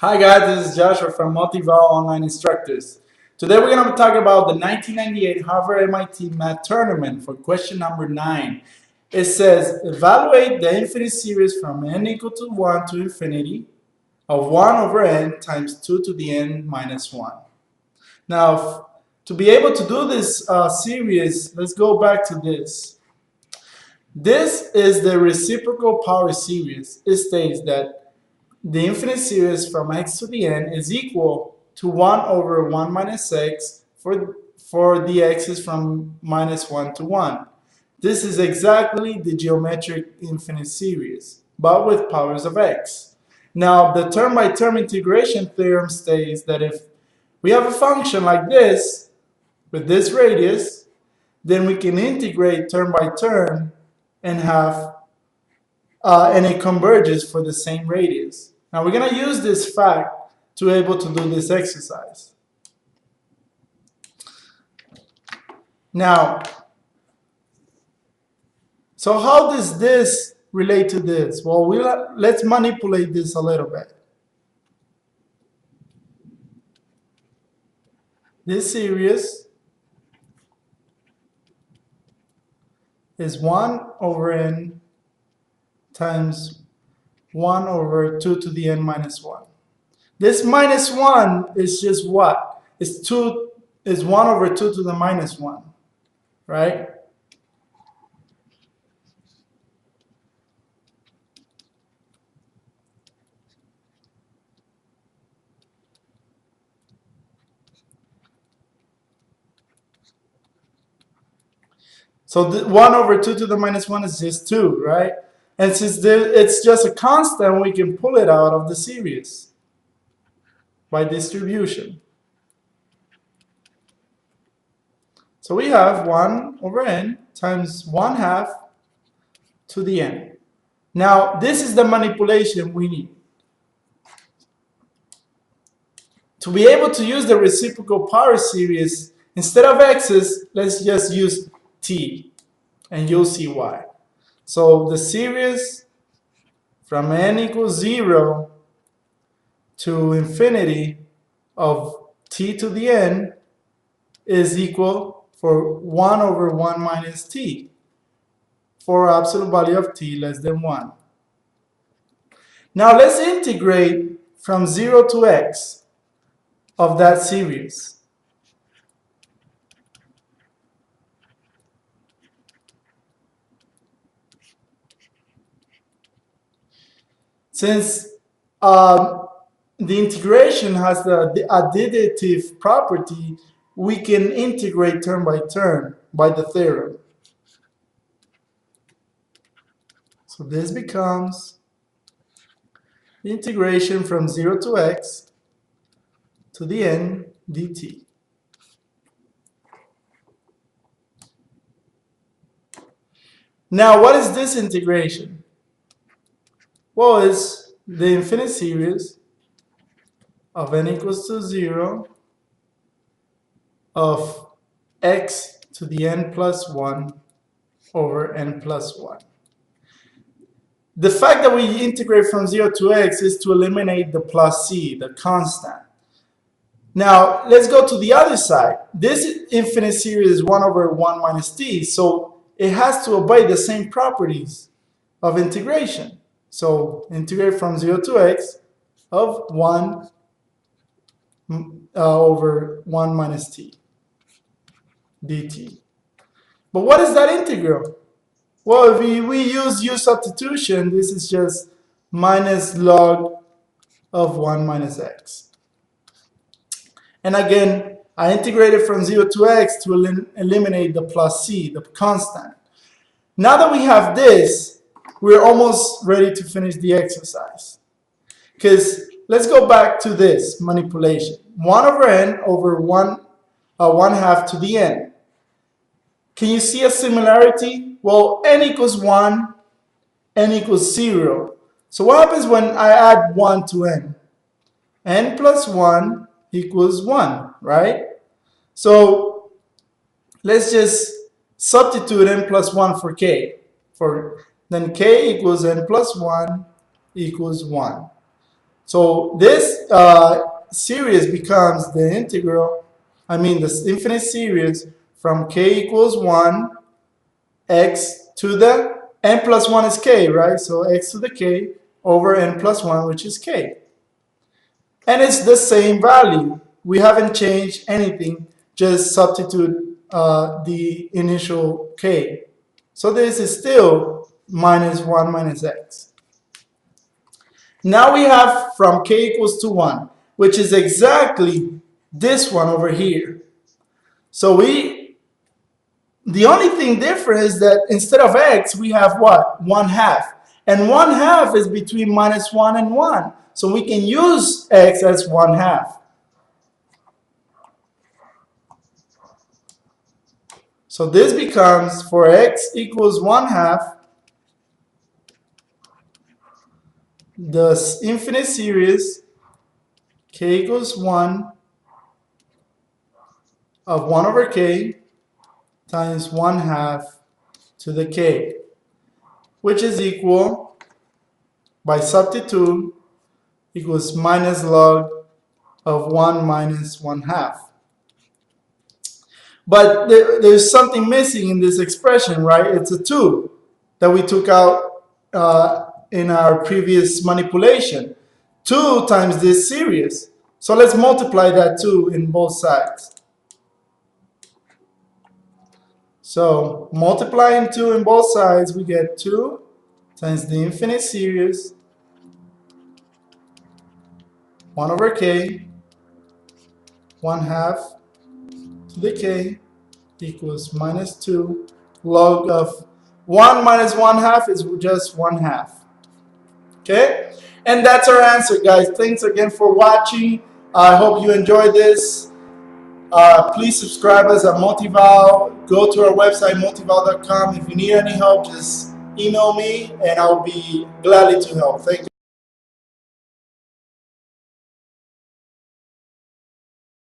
Hi guys, this is Joshua from Motivao Online Instructors. Today we're going to talk about the 1998 Harvard MIT Math Tournament for question number 9. It says, evaluate the infinite series from n equal to 1 to infinity of 1 over n times 2 to the n minus 1. Now, to be able to do this series, let's go back to this. This is the reciprocal power series. It states that the infinite series from x to the n is equal to 1 over 1 minus x for the x's from minus 1 to 1. This is exactly the geometric infinite series, but with powers of x. Now, the term-by-term integration theorem states that if we have a function like this, with this radius, then we can integrate term by term and and it converges for the same radius. Now we're going to use this fact to be able to do this exercise. Now, so how does this relate to this? Well, let's manipulate this a little bit. This series is 1 over n times 1 over 2 to the n minus 1. This minus 1 is just what? It's 1 over 2 to the minus 1, right? So 1 over 2 to the minus 1 is just 2, right? And since it's just a constant, we can pull it out of the series by distribution. So we have 1 over n times 1 half to the n. Now, this is the manipulation we need. To be able to use the reciprocal power series, instead of x's, let's just use t, and you'll see why. So the series from n equals 0 to infinity of t to the n is equal for 1 over 1 minus t for absolute value of t less than 1. Now let's integrate from 0 to x of that series. Since the integration has the additive property, we can integrate term by term by the theorem. So this becomes the integration from 0 to x to the n dt. Now, what is this integration? Well, it's the infinite series of n equals to 0 of x to the n plus 1 over n plus 1. The fact that we integrate from 0 to x is to eliminate the plus c, the constant. Now, let's go to the other side. This infinite series is 1 over 1 minus t, so it has to obey the same properties of integration. So integrate from 0 to x of 1 over 1 minus t dt. But what is that integral? Well, if we use u substitution, this is just minus log of 1 minus x. And again, I integrated from 0 to x to eliminate the plus c, the constant. Now that we have this, we're almost ready to finish the exercise. Because let's go back to this manipulation. 1 over n over 1 half to the n. Can you see a similarity? Well, n equals 1, n equals 0. So what happens when I add 1 to n? N plus 1 equals 1, right? So let's just substitute n plus 1 for k. Then k equals n plus 1 equals 1. So this series becomes the integral, the infinite series from k equals 1, x to the n plus 1 is k, right? So x to the k over n plus 1, which is k. And it's the same value. We haven't changed anything, just substitute the initial k. So this is still minus 1 minus x. Now we have from k equals to 1, which is exactly this one over here. So the only thing different is that instead of x, we have what? 1/2. And 1/2 is between minus 1 and 1. So we can use x as 1/2. So this becomes, for x equals 1/2, the infinite series k equals 1 of 1 over k times 1/2 to the k, which is equal, by substitute, equals minus log of 1 minus 1/2. But there's something missing in this expression, right? It's a 2 that we took out in our previous manipulation. 2 times this series. So let's multiply that 2 in both sides. So multiplying 2 in both sides, we get 2 times the infinite series 1 over k, 1/2 to the k equals minus 2 log of 1 minus 1/2 is just 1/2. Okay? And that's our answer, guys. Thanks again for watching. I hope you enjoyed this. Please subscribe us at Motivao. Go to our website, motivao.com. If you need any help, just email me and I'll be gladly to help. Thank you.